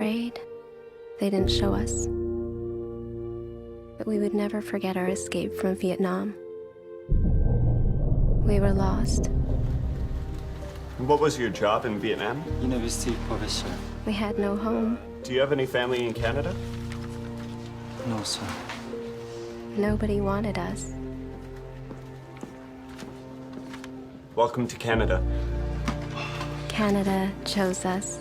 afraid. They didn't show us. But we would never forget our escape from Vietnam. We were lost. What was your job in Vietnam? University professor. We had no home. Do you have any family in Canada? No, sir. Nobody wanted us. Welcome to Canada. Canada chose us.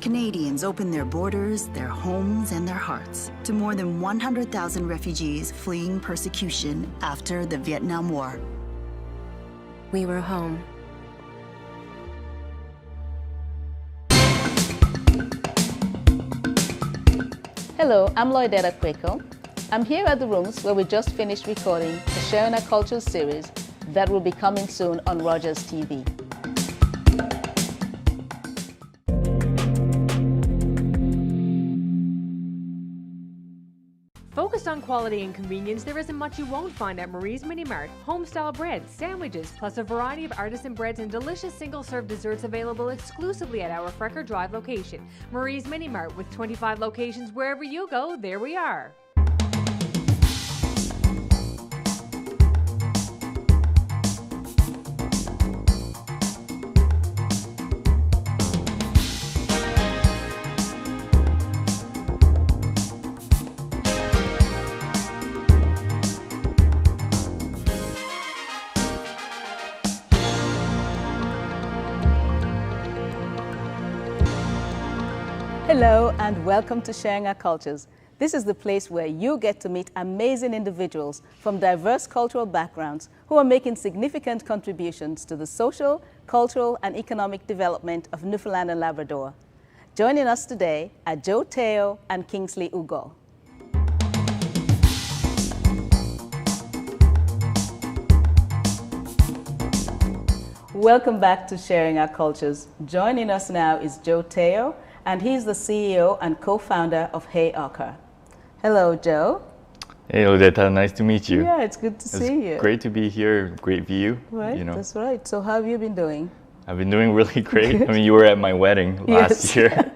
Canadians opened their borders, their homes, and their hearts to more than 100,000 refugees fleeing persecution after the Vietnam War. We were home. Hello, I'm Lloydetta Quaicoe. I'm here at the rooms where we just finished recording the Sharing Our Cultures series that will be coming soon on Rogers TV. Focused on quality and convenience, there isn't much you won't find at Marie's Mini Mart. Home-style breads, sandwiches, plus a variety of artisan breads and delicious single-serve desserts available exclusively at our Frecker Drive location. Marie's Mini Mart, with 25 locations wherever you go, there we are. Hello and welcome to Sharing Our Cultures. This is the place where you get to meet amazing individuals from diverse cultural backgrounds who are making significant contributions to the social, cultural, and economic development of Newfoundland and Labrador. Joining us today are Joe Teo and Kingsley Ugoh. Welcome back to Sharing Our Cultures. Joining us now is Joe Teo, and he's the CEO and co-founder of Heyoka. Hello, Joe. Hey, Lloydetta, nice to meet you. Yeah, it's good to see you. Great to be here, great view. Right, you know. That's right. So how have you been doing? I've been doing really great. I mean, you were at my wedding last year.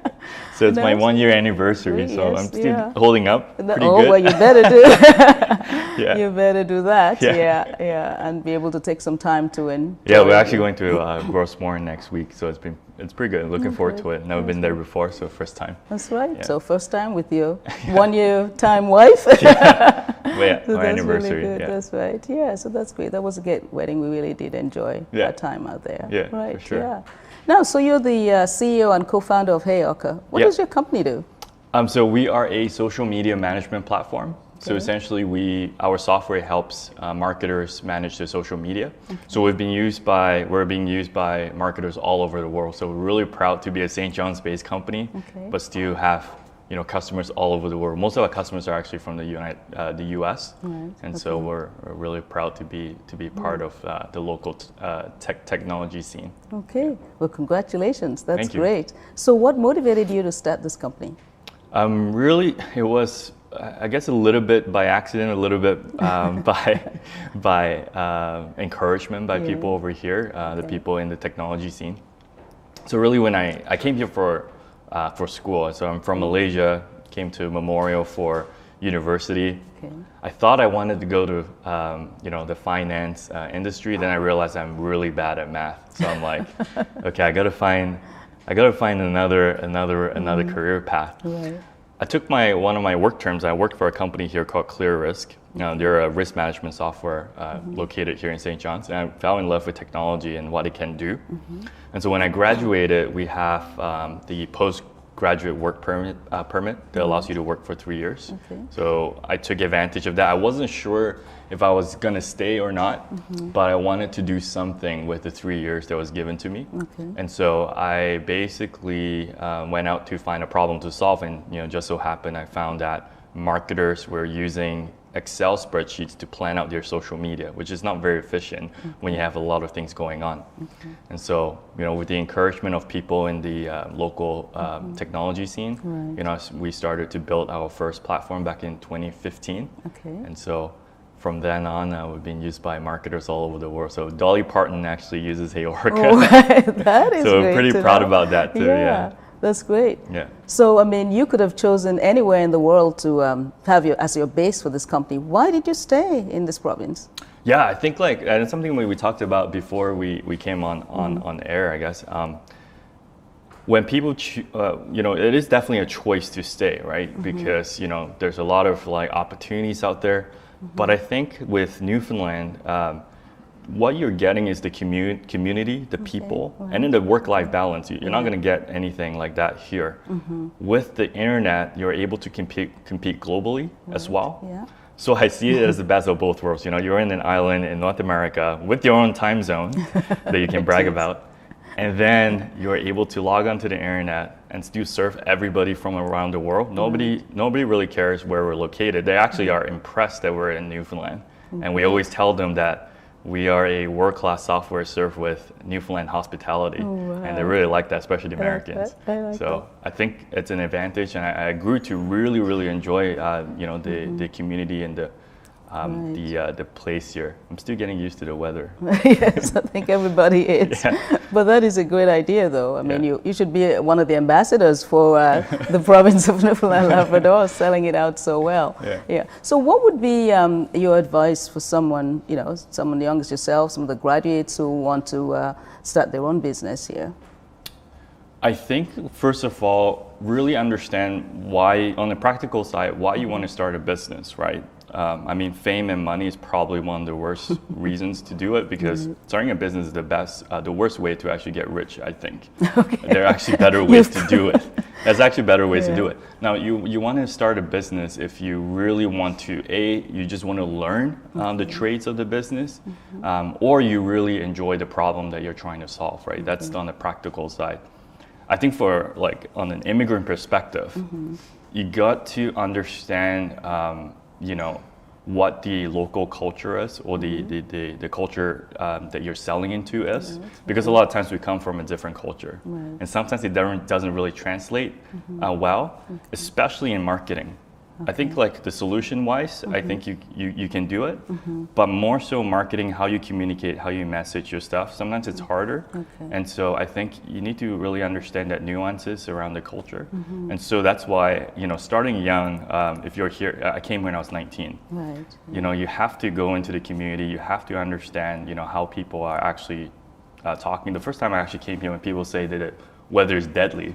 So it's my 1 year anniversary, so yes, I'm still holding up pretty good. Well, you better do Yeah. You better do that. Yeah. Yeah, and be able to take some time to enjoy. Yeah, we're actually going to Grossmore next week, so it's pretty good. Looking forward to it. Never been there before, so first time. That's right. Yeah. So first time with your 1 year time wife. Well, yeah, So our that's anniversary. Really good. Yeah. That's right. Yeah, so that's great. That was a great wedding. We really did enjoy our time out there. Yeah, right. for sure. Yeah. Now, so you're the CEO and co-founder of Heyoka. What does your company do? So we are a social media management platform. So essentially, our software helps marketers manage their social media. So we're being used by marketers all over the world. So we're really proud to be a St. John's-based company, but still have customers all over the world. Most of our customers are actually from the U.S. And so we're really proud to be part of the local technology scene. Okay. Well, congratulations. That's Thank you. great. So what motivated you to start this company? Really, it was, I guess, a little bit by accident, a little bit by encouragement by people over here, the people in the technology scene. So really, when I came here for school, so I'm from Malaysia, came to Memorial for university. I thought I wanted to go to the finance industry. Then I realized I'm really bad at math. So I'm like, okay, I gotta find another career path. Right. I took one of my work terms. I worked for a company here called Clear Risk. They're a risk management software located here in St. John's, and I fell in love with technology and what it can do. And so when I graduated, we have the postgraduate work permit that allows you to work for 3 years. So I took advantage of that. I wasn't sure if I was gonna stay or not, but I wanted to do something with the 3 years that was given to me. And so I basically went out to find a problem to solve, and just so happened I found that marketers were using Excel spreadsheets to plan out their social media, which is not very efficient when you have a lot of things going on. And so, with the encouragement of people in the local technology scene, we started to build our first platform back in 2015. And so from then on, we've been used by marketers all over the world. So Dolly Parton actually uses Heyoka. Oh, that is So great I'm pretty to proud know. about that too. Yeah. That's great. Yeah. So, I mean, you could have chosen anywhere in the world to have you as your base for this company. Why did you stay in this province? Yeah, I think like, and it's something we talked about before we came on air, I guess. When people, you know, it is definitely a choice to stay, right? Because, you know, there's a lot of like opportunities out there. But I think with Newfoundland, what you're getting is the community, the people, and then the work-life balance. You're not going to get anything like that here. With the internet, you're able to compete globally as well. Yeah. So I see it as the best of both worlds. You know, you're in an island in North America with your own time zone that you can brag about. And then you're able to log onto the internet and still serve everybody from around the world. Nobody really cares where we're located. They actually are impressed that we're in Newfoundland. And we always tell them that we are a world-class software served with Newfoundland hospitality. And they really like that, especially the Americans. I think it's an advantage, and I grew to really enjoy you know, the community and the place here. I'm still getting used to the weather. Yes, I think everybody is. But that is a great idea, though. I mean, you should be one of the ambassadors for the province of Newfoundland Labrador, selling it out so well. So what would be your advice for someone, you know, someone young as yourself, some of the graduates who want to start their own business here? I think, first of all, really understand why, on the practical side, why you want to start a business, right? I mean, fame and money is probably one of the worst reasons to do it, because starting a business is the worst way to actually get rich, I think. There are actually better ways to do it. There's actually better ways to do it. Now, you want to start a business if you really want to, you just want to learn the trades of the business, or you really enjoy the problem that you're trying to solve, right? That's on the practical side. I think for like on an immigrant perspective, you got to understand you know, what the local culture is, or the culture that you're selling into is, because a lot of times we come from a different culture, and sometimes it doesn't really translate well, especially in marketing. I think like the solution-wise, I think you can do it, but more so marketing, how you communicate, how you message your stuff. Sometimes it's harder, and so I think you need to really understand that nuances around the culture, and so that's why, you know, starting young. If you're here, I came when I was 19. You know, you have to go into the community. You have to understand, you know, how people are actually talking. The first time I actually came here, when people say that weather is deadly.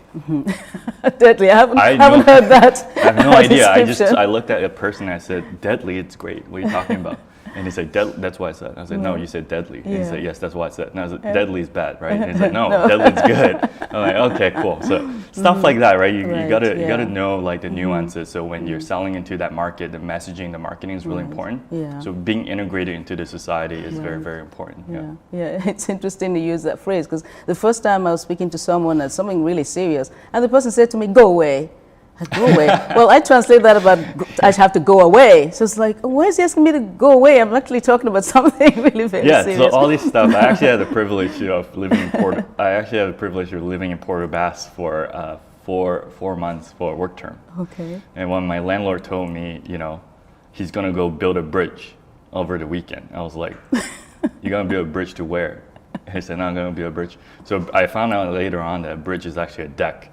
Deadly. I haven't heard that. I have no idea. I looked at a person and I said, deadly, it's great. What are you talking about? And he said, that's what I said. I said, no, you said deadly. And he said, yes, that's what I said. And I said, deadly is bad, right? And he said, no, deadly's good. I'm like, okay, cool. So stuff like that, right? You gotta know like the nuances. So when you're selling into that market, the messaging, the marketing is really important. So being integrated into the society is very important. Yeah, it's interesting to use that phrase, because the first time I was speaking to someone at something really serious, and the person said to me, go away. Go away. Well, I translate that about I have to go away. So it's like, why is he asking me to go away? I'm actually talking about something really very serious. So all this stuff. I actually had the privilege of living in Port aux Basques for 4 months for a work term. And when my landlord told me, you know, he's gonna go build a bridge over the weekend, I was like, you're gonna build a bridge to where? And he said, no, I'm gonna build a bridge. So I found out later on that a bridge is actually a deck.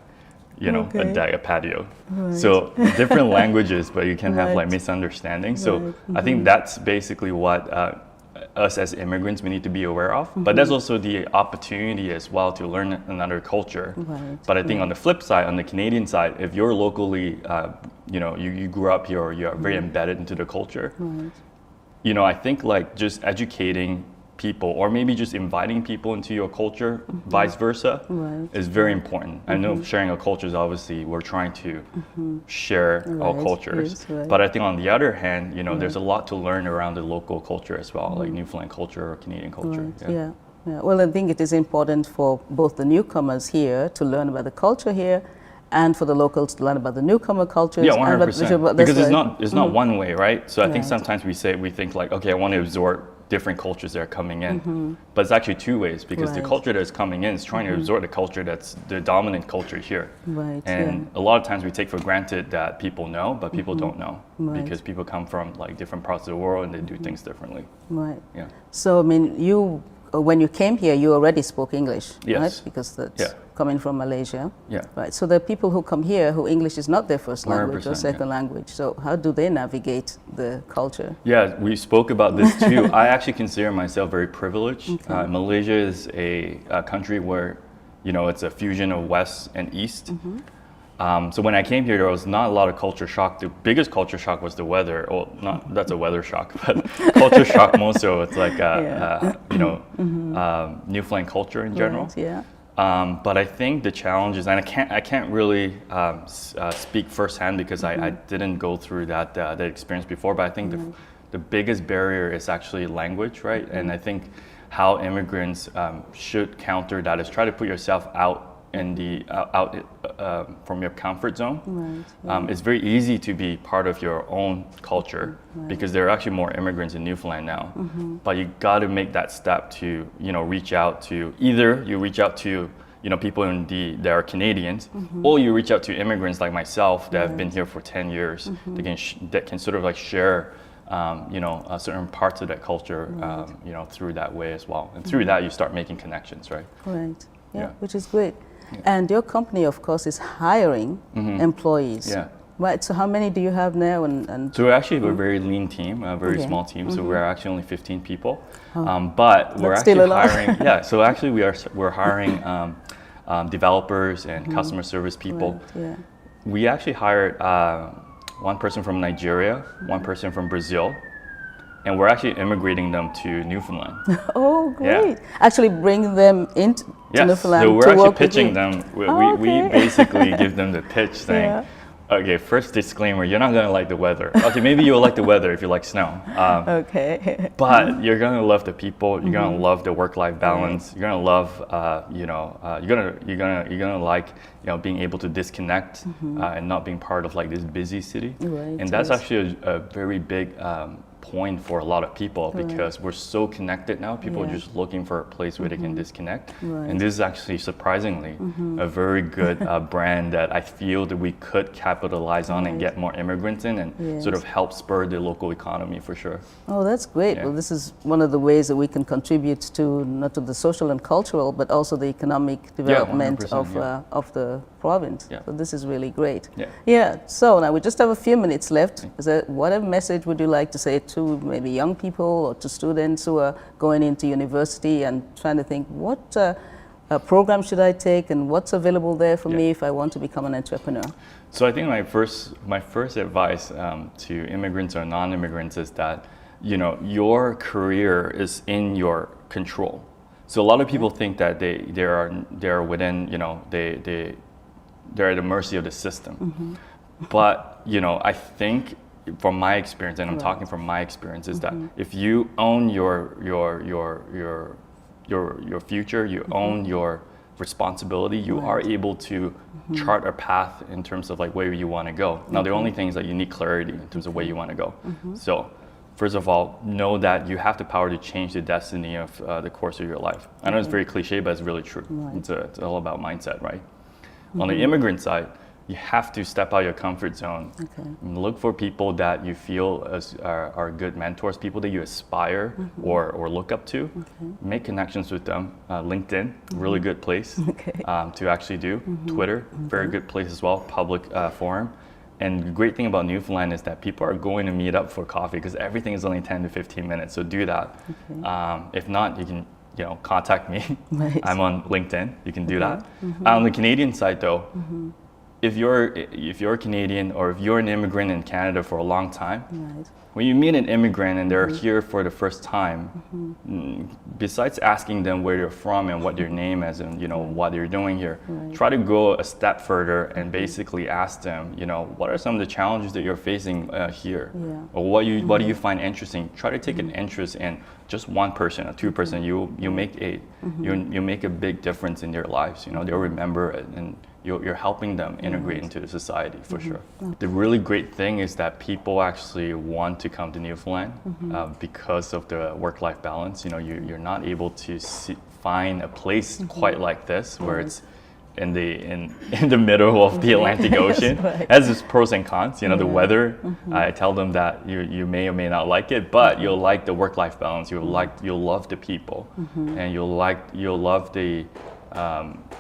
You know, a patio. So different languages, but you can have like misunderstandings. So I think that's basically what us as immigrants we need to be aware of. But there's also the opportunity as well to learn another culture. But I think on the flip side, on the Canadian side, if you're locally, you know, you grew up here or you're very embedded into the culture, you know, I think like just educating people, or maybe just inviting people into your culture, vice versa, is very important. I know sharing our cultures, obviously, we're trying to share our cultures. But I think on the other hand, you know, there's a lot to learn around the local culture as well, like Newfoundland culture or Canadian culture. Well, I think it is important for both the newcomers here to learn about the culture here, and for the locals to learn about the newcomer cultures. 100%. Because it's not one way, right? So I think sometimes we think like, okay, I want to absorb different cultures that are coming in. But it's actually two ways, because the culture that's coming in is trying to absorb the culture that's the dominant culture here. Right. And a lot of times we take for granted that people know, but people don't know, because people come from like different parts of the world and they do things differently. Right. Yeah. So, I mean, you, when you came here, you already spoke English, Yes. right? Because that's coming from Malaysia. Yeah. Right. So there are people who come here who English is not their first language or 100%, second language. So how do they navigate the culture? Yeah, we spoke about this too. I actually consider myself very privileged. Malaysia is a country where, you know, it's a fusion of West and East. So when I came here, there was not a lot of culture shock. The biggest culture shock was the weather. Well, not that's a weather shock, but culture shock more so. It's like you know, Newfoundland culture in general. Right, yeah. But I think the challenges, and I can't really speak firsthand because I didn't go through that experience before. But I think the biggest barrier is actually language, right? And I think how immigrants should counter that is try to put yourself out in the from your comfort zone. Right, it's very easy to be part of your own culture because there are actually more immigrants in Newfoundland now. But you got to make that step to, you know, reach out to either you reach out to, you know, people that are Canadians, or you reach out to immigrants like myself that have been here for 10 years that can sort of like share you know, certain parts of that culture, you know, through that way as well. And through that, you start making connections, right? Right. Yeah, which is great. And your company, of course, is hiring employees. Yeah. Right. So how many do you have now? And so we're actually a very lean team, a very small team. So we're actually only 15 people, but we're actually hiring. Yeah. So actually we're hiring developers and customer service people. Right, yeah. We actually hired one person from Nigeria, one person from Brazil, and we're actually immigrating them to Newfoundland. Oh, great. Yeah. Actually bring them into Newfoundland so we're to actually work with pitching you. them. We basically give them the pitch saying, okay, first disclaimer, you're not gonna like the weather. Okay, maybe you'll like the weather if you like snow. Okay. But you're gonna love the people, you're gonna love the work-life balance, you're gonna love, you know, you're gonna like, you know, being able to disconnect and not being part of like this busy city. Right, And that's actually a very big point for a lot of people because we're so connected now. People are just looking for a place where they can disconnect. Right. And this is actually surprisingly a very good brand that I feel that we could capitalize on and get more immigrants in and sort of help spur the local economy for sure. Oh, that's great. Yeah. Well, this is one of the ways that we can contribute to not to the social and cultural, but also the economic development 100%, of the province. Yeah. So this is really great. Yeah. Yeah. So now we just have a few minutes left. What message would you like to say to maybe young people or to students who are going into university and trying to think what program should I take and what's available there for me if I want to become an entrepreneur? So I think my first advice to immigrants or non-immigrants is that, you know, your career is in your control. So a lot of people think that they're within, you know, they're at the mercy of the system. But, you know, I think from my experience, and I'm talking from my experience, is that if you own your future, you own your responsibility, you are able to chart a path in terms of like where you want to go. Now the only thing is that you need clarity in terms of where you want to go. So first of all, know that you have the power to change the destiny of the course of your life. I know it's very cliche, but it's really true. It's all about mindset, right? On the immigrant side, you have to step out of your comfort zone. And look for people that you feel are good mentors, people that you aspire or look up to. Make connections with them. LinkedIn, really good place to actually do. Twitter, very good place as well, public forum. And the great thing about Newfoundland is that people are going to meet up for coffee because everything is only 10 to 15 minutes, so do that. If not, you can, you know, contact me. I'm on LinkedIn, you can do that. On the Canadian side though, if you're Canadian or if you're an immigrant in Canada for a long time, when you meet an immigrant and they're here for the first time, besides asking them where they're from and what their name is and, you know, what they're doing here, try to go a step further and basically ask them, you know, what are some of the challenges that you're facing here, or what do you find interesting? Try to take an interest in just one person or two person. You make a big difference in their lives. You know, they'll remember it and you're helping them integrate into the society for sure. The really great thing is that people actually want to come to Newfoundland because of the work-life balance. You know, you're not able to find a place quite like this where it's in the middle of the Atlantic Ocean. It has its pros and cons. You know, the weather. I tell them that you may or may not like it, but you'll like the work-life balance. You'll love the people, and you'll love the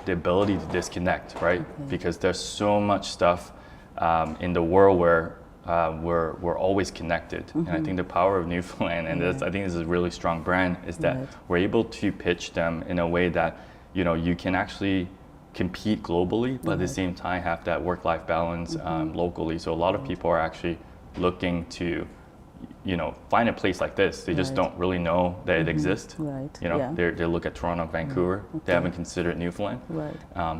ability to disconnect, right? Because there's so much stuff in the world where we're always connected. And I think the power of Newfoundland, and I think this is a really strong brand, is that we're able to pitch them in a way that, you know, you can actually compete globally, but at the same time have that work-life balance locally. So a lot of people are actually looking to, you know, find a place like this. They just don't really know that it exists. You know, they look at Toronto, Vancouver. They haven't considered Newfoundland.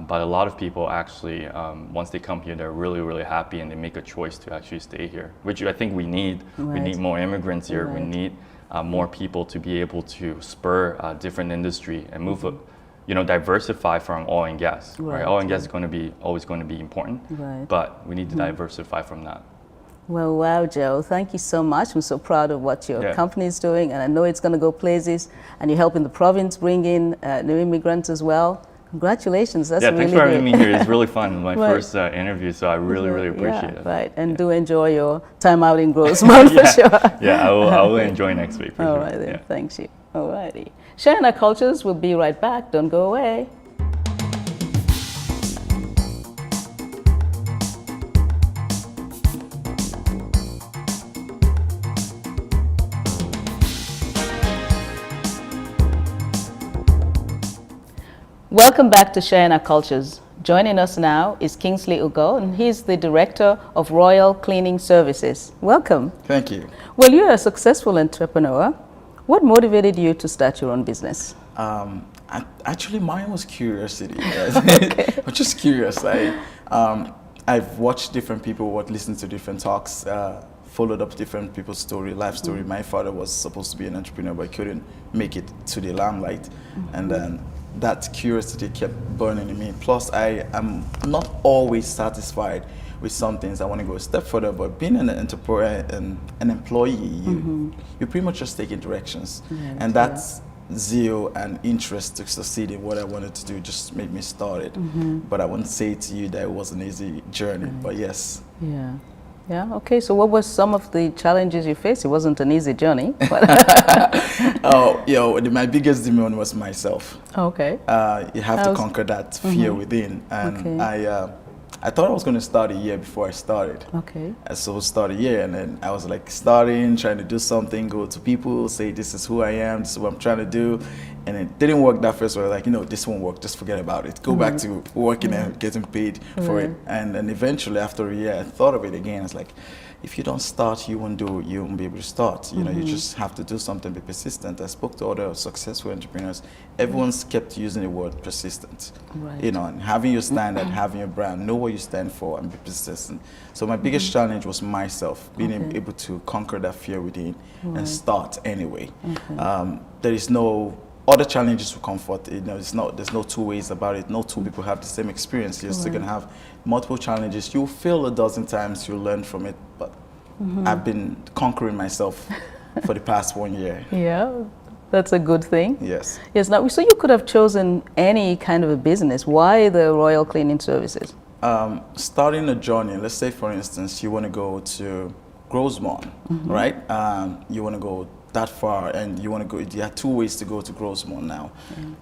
But a lot of people actually, once they come here, they're really, really happy, and they make a choice to actually stay here, which I think we need. We need more immigrants here. We need more people to be able to spur a different industry and move you know, diversify from oil and gas. Right? Oil and gas is always going to be important, but we need to diversify from that. Well, wow, Joe, thank you so much. I'm so proud of what your company is doing, and I know it's going to go places, and you're helping the province bring in new immigrants as well. Congratulations, that's really thanks for having me here. It's really fun, my first interview, so I really, really appreciate it. Right, and do enjoy your time out in Rosemont for sure. I will enjoy next week for sure. All right then, thanks you. All righty. Sharing Our Cultures, we'll be right back. Don't go away. Welcome back to Sharing Our Cultures. Joining us now is Kingsley Ugoh, and he's the Director of Royal Cleaning Services. Welcome. Thank you. Well, you're a successful entrepreneur. What motivated you to start your own business? Actually, mine was curiosity. I'm just curious. I've watched different people, listened to different talks, followed up different people's life story. My father was supposed to be an entrepreneur, but couldn't make it to the limelight. And then that curiosity kept burning in me. Plus, I am not always satisfied with some things. I want to go a step further, but being an entrepreneur and an employee, you pretty much just taking directions. And that's zeal and interest to succeed in what I wanted to do just made me start it. But I wouldn't say to you that it was an easy journey, but yes. Yeah, okay, so what were some of the challenges you faced? It wasn't an easy journey. My biggest demon was myself. Okay. You have to conquer that fear within. And I thought I was going to start a year before I started. Okay. So start a year, and then I was like trying to do something, go to people, say this is who I am, this is what I'm trying to do. And it didn't work that first. So I was like, you know, this won't work, just forget about it. Go back to working and getting paid for it. And then eventually after a year, I thought of it again. It's like, if you don't start, you won't be able to start. You know, you just have to do something, be persistent. I spoke to other successful entrepreneurs. Everyone's kept using the word persistent. You know, and having your standard, having your brand, know what you stand for, and be persistent. So my biggest challenge was myself, being able to conquer that fear within and start anyway. There is no other challenges will come forth. You know, there's no two ways about it. No two people have the same experience. You're still gonna have multiple challenges. You'll fail a dozen times, you'll learn from it. But I've been conquering myself for the past 1 year. Yeah, that's a good thing. Yes. Yes. Now, so you could have chosen any kind of a business. Why the Royal Cleaning Services? Starting a journey. Let's say, for instance, you want to go to Rosemont, right? You want to go that far, and you want to go. You have two ways to go to Rosemont now.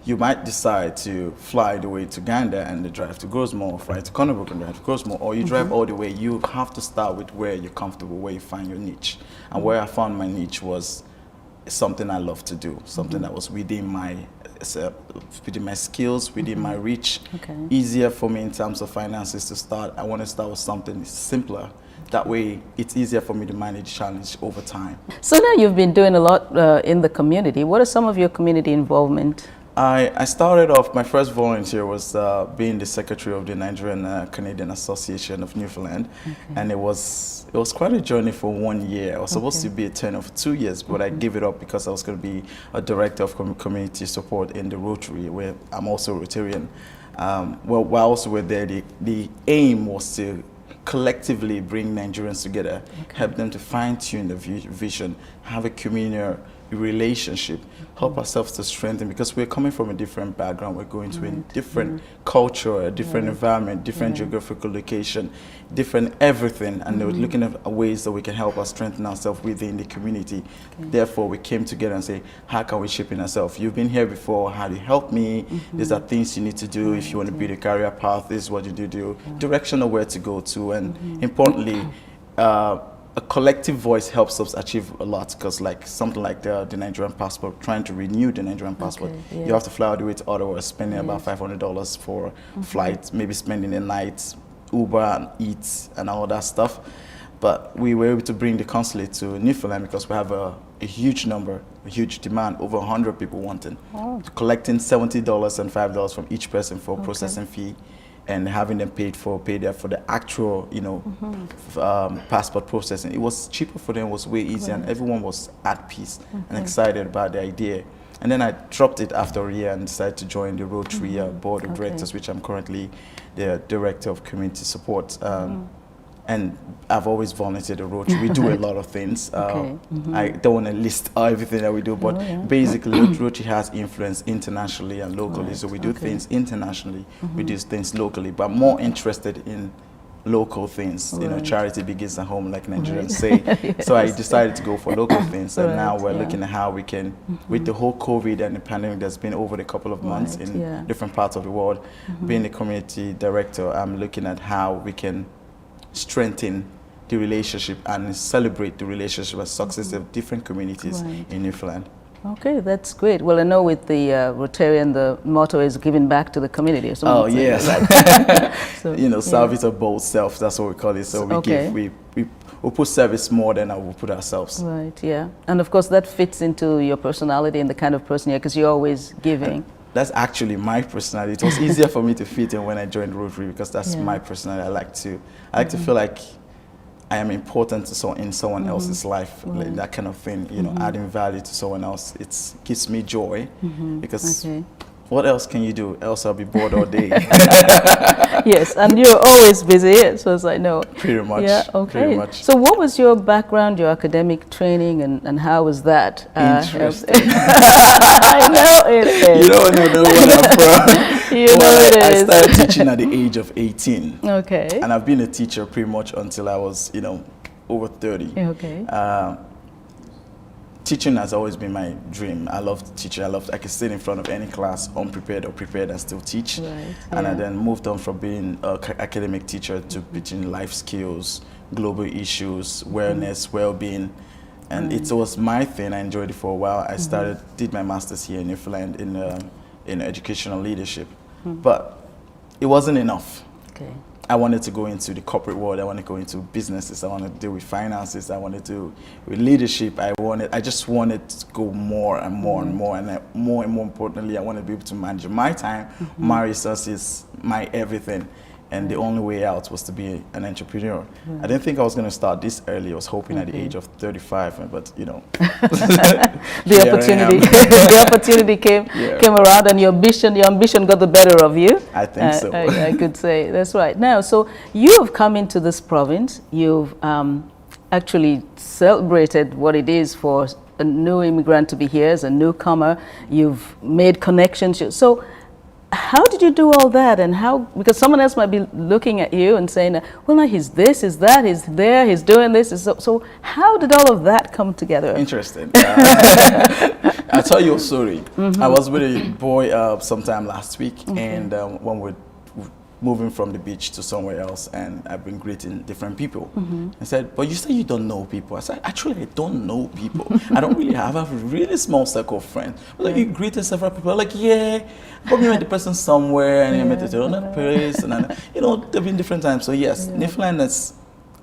You might decide to fly the way to Gander and drive to Rosemont, or fly to Connerbrook and drive to Rosemont, or you drive all the way. You have to start with where you're comfortable, where you find your niche. And where I found my niche was something I love to do, something that was within my skills, within my reach. Easier for me in terms of finances to start. I want to start with something simpler. That way, it's easier for me to manage challenge over time. So now you've been doing a lot in the community. What are some of your community involvement? I started off, my first volunteer was being the secretary of the Nigerian Canadian Association of Newfoundland. And it was quite a journey for 1 year. I was supposed to be a tenure for 2 years, but I gave it up because I was going to be a director of community support in the Rotary, where I'm also a Rotarian. whilst we were there, the aim was to collectively bring Nigerians together, help them to fine-tune the vision, have a communal relationship, help ourselves to strengthen, because we're coming from a different background, we're going to a different culture, a different environment, different geographical location, different everything, and they were looking at ways that we can help us strengthen ourselves within the community. Therefore, we came together and say, how can we shape in ourselves? You've been here before, how do you help me? These are things you need to do if you want to build a career path, this is what you do, direction of where to go to, and importantly, a collective voice helps us achieve a lot, because like something like the Nigerian passport, trying to renew the Nigerian passport, you have to fly all the way to Ottawa, spending about $500 for flights, maybe spending the night, Uber and Eats and all that stuff. But we were able to bring the consulate to Newfoundland because we have a huge number, a huge demand, over 100 people wanting, collecting $70 and $5 from each person for processing fee, and having them paid there for the actual, passport processing. It was cheaper for them, it was way easier, and everyone was at peace and excited about the idea. And then I dropped it after a year and decided to join the Rotary Board of Directors, which I'm currently the Director of Community Support. And I've always volunteered at Rotary. We do a lot of things. I don't want to list everything that we do, but basically Rotary has influence internationally and locally. So we do things internationally, we do things locally, but more interested in local things. You know, charity begins at home, like Nigerians say. So I decided to go for local things, and now we're looking at how we can, with the whole COVID and the pandemic that's been over the couple of months in different parts of the world, being a community director, I'm looking at how we can strengthen the relationship and celebrate the relationship and success of different communities in Newfoundland. Okay, that's great. Well, I know with the Rotarian, the motto is giving back to the community. Oh, yes. So, you know, service of both self, that's what we call it. So we give, we put service more than we put ourselves. Right, yeah. And of course, that fits into your personality and the kind of person you're, because you're always giving. That's actually my personality. It was easier for me to fit in when I joined Rotary, because that's my personality. I like to feel like I am important to in someone else's life, like that kind of thing. You know, adding value to someone else. It gives me joy, because what else can you do? Else I'll be bored all day. Yes, and you're always busy, so it's like, no. Pretty much. Yeah, okay. Pretty much. So what was your background, your academic training, and how was that? Interesting. I know it is. You don't know where I'm from. You know it I is. started teaching at the age of 18. Okay. And I've been a teacher pretty much until I was, over 30. Okay. Teaching has always been my dream. I love teaching. I can sit in front of any class, unprepared or prepared, and still teach. Right, And I then moved on from being an academic teacher to teaching life skills, global issues, wellness, well-being. And it was my thing. I enjoyed it for a while. I did my master's here in Newfoundland in educational leadership. But it wasn't enough. Okay. I wanted to go into the corporate world. I wanted to go into businesses. I wanted to deal with finances. I wanted to do with leadership. I just wanted to go more and more and more. And more importantly, I wanted to be able to manage my time, my resources, my everything. And the only way out was to be an entrepreneur. I didn't think I was going to start this early. I was hoping at the age of 35, but the opportunity came around, and your ambition got the better of you. I think so. I could say that's right. Now, so you have come into this province. You've actually celebrated what it is for a new immigrant to be here as a newcomer. You've made connections. So how did you do all that, and how, because someone else might be looking at you and saying, well, no, he's this, he's that, he's there, he's doing this. So how did all of that come together? Interesting. I'll tell you a story. I was with a boy sometime last week, and when we're moving from the beach to somewhere else, and I've been greeting different people. I said, but you say you don't know people. I said, actually, I don't know people. I don't really have a really small circle of friends. Like, you greeted several people, like, but you met the person somewhere, and you met it in another place, and there've been different times. So yes, Newfoundland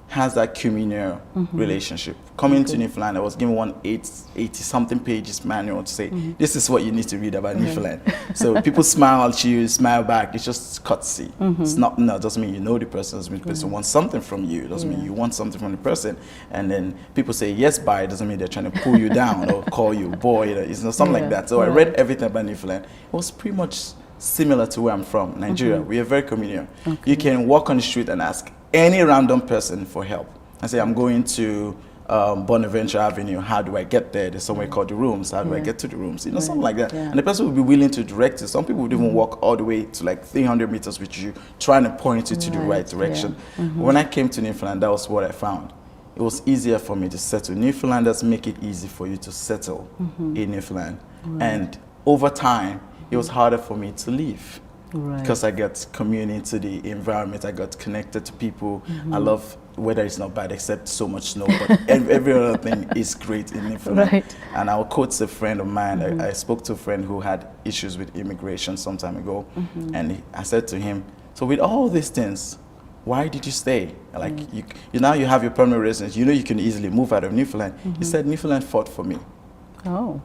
has that communal relationship. Coming to Newfoundland, I was given one 80-something pages manual to say, this is what you need to read about Newfoundland. So people smile at you, smile back. It's just courtesy. It's not, no, it doesn't mean you know the person. It doesn't mean the person wants something from you. It doesn't mean you want something from the person. And then people say yes, bye. It doesn't mean they're trying to pull you down or call you boy. It's not something like that. So I read everything about Newfoundland. It was pretty much similar to where I'm from, Nigeria. We are very communal. You can walk on the street and ask any random person for help and say, I'm going to Bonaventure Avenue, how do I get there? There's somewhere called the rooms, how do I get to the rooms? You know, something like that. And the person will be willing to direct you. Some people would even walk all the way to like 300 meters with you, trying to point you to the right direction. When I came to Newfoundland, that was what I found. It was easier for me to settle. Newfoundlanders make it easy for you to settle in Newfoundland. And over time, it was harder for me to leave. Because I got community to the environment, I got connected to people. I love weather is not bad except so much snow, but every other thing is great in Newfoundland. And I'll quote a friend of mine. I spoke to a friend who had issues with immigration some time ago, and I said to him, so with all these things, why did you stay? Like you now you have your permanent residence, you know you can easily move out of Newfoundland. He said Newfoundland fought for me.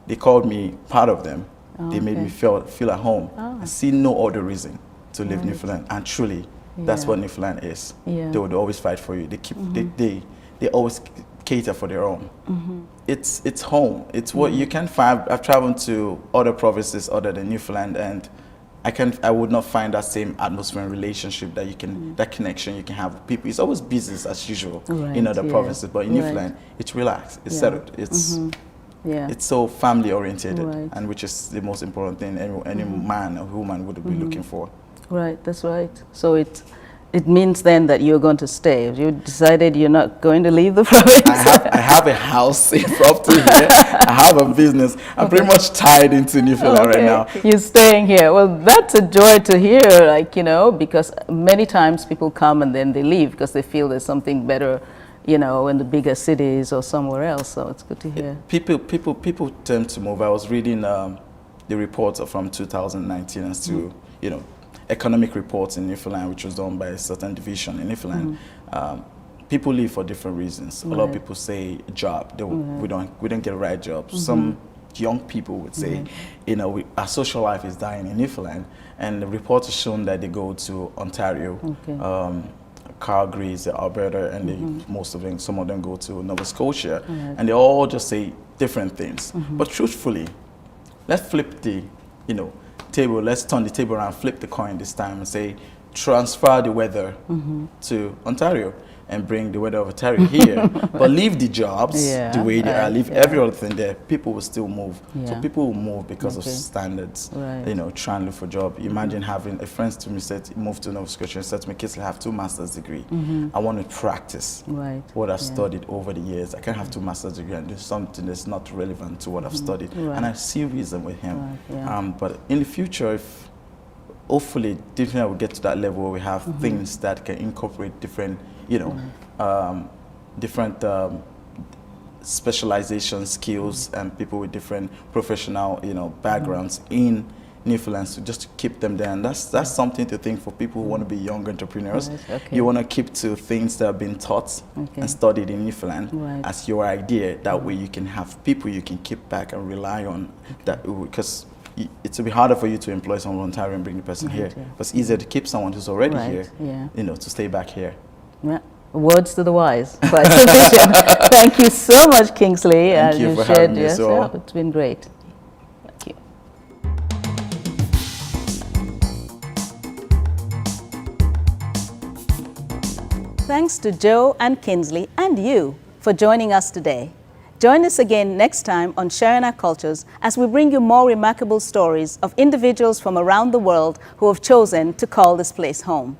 They called me part of them. They made me feel at home. I see no other reason to leave Newfoundland, and truly, that's what Newfoundland is. They would always fight for you. They keep they always cater for their own. It's home. It's what you can find. I've traveled to other provinces other than Newfoundland, and I would not find that same atmosphere and relationship that you can, that connection you can have with people. It's always business as usual in other provinces, but in Newfoundland, it's relaxed, it's settled, it's so family oriented, and which is the most important thing any man or woman would be looking for. Right, that's right. So it means then that you're going to stay. You decided you're not going to leave the province. I have a house in property here. I have a business. I'm pretty much tied into Newfoundland right now. You're staying here. Well, that's a joy to hear, like, you know, because many times people come and then they leave because they feel there's something better, you know, in the bigger cities or somewhere else. So it's good to hear. People tend to move. I was reading the reports from 2019 as to, you know, economic reports in Newfoundland, which was done by a certain division in Newfoundland. People leave for different reasons. A lot of people say job. We don't get the right jobs. Some young people would say, you know, our social life is dying in Newfoundland, and the report has shown that they go to Ontario, Calgary, Alberta, and some of them go to Nova Scotia, and they all just say different things. But truthfully, let's flip the, you know, table. Let's turn the table around, flip the coin this time, and say transfer the weather to Ontario and bring the weather of Ontario here, but leave the jobs the way they are, leave every other thing there. People will still move. So people will move because of standards, you know, trying to look for a job. Imagine having a friend to me said, moved to Nova Scotia and said to me, Kingsleys, I have 2 master's degree. I want to practice what I've studied over the years. I can't have 2 master's degree and do something that's not relevant to what I've studied. And I see reason with him. But in the future, if hopefully definitely we'll get to that level where we have things that can incorporate different, you know, different specialization skills and people with different professional, you know, backgrounds in Newfoundland, so just to keep them there. And that's something to think for people who want to be young entrepreneurs. You want to keep to things that have been taught and studied in Newfoundland as your idea. That way you can have people you can keep back and rely on, that because it will be harder for you to employ someone in Ontario and bring the person here. But it's easier to keep someone who's already here, you know, to stay back here. Words to the wise. Thank you so much, Kingsley. Thank you for having me. It's been great. Thank you. Thanks to Joe and Kingsley and you for joining us today. Join us again next time on Sharing Our Cultures as we bring you more remarkable stories of individuals from around the world who have chosen to call this place home.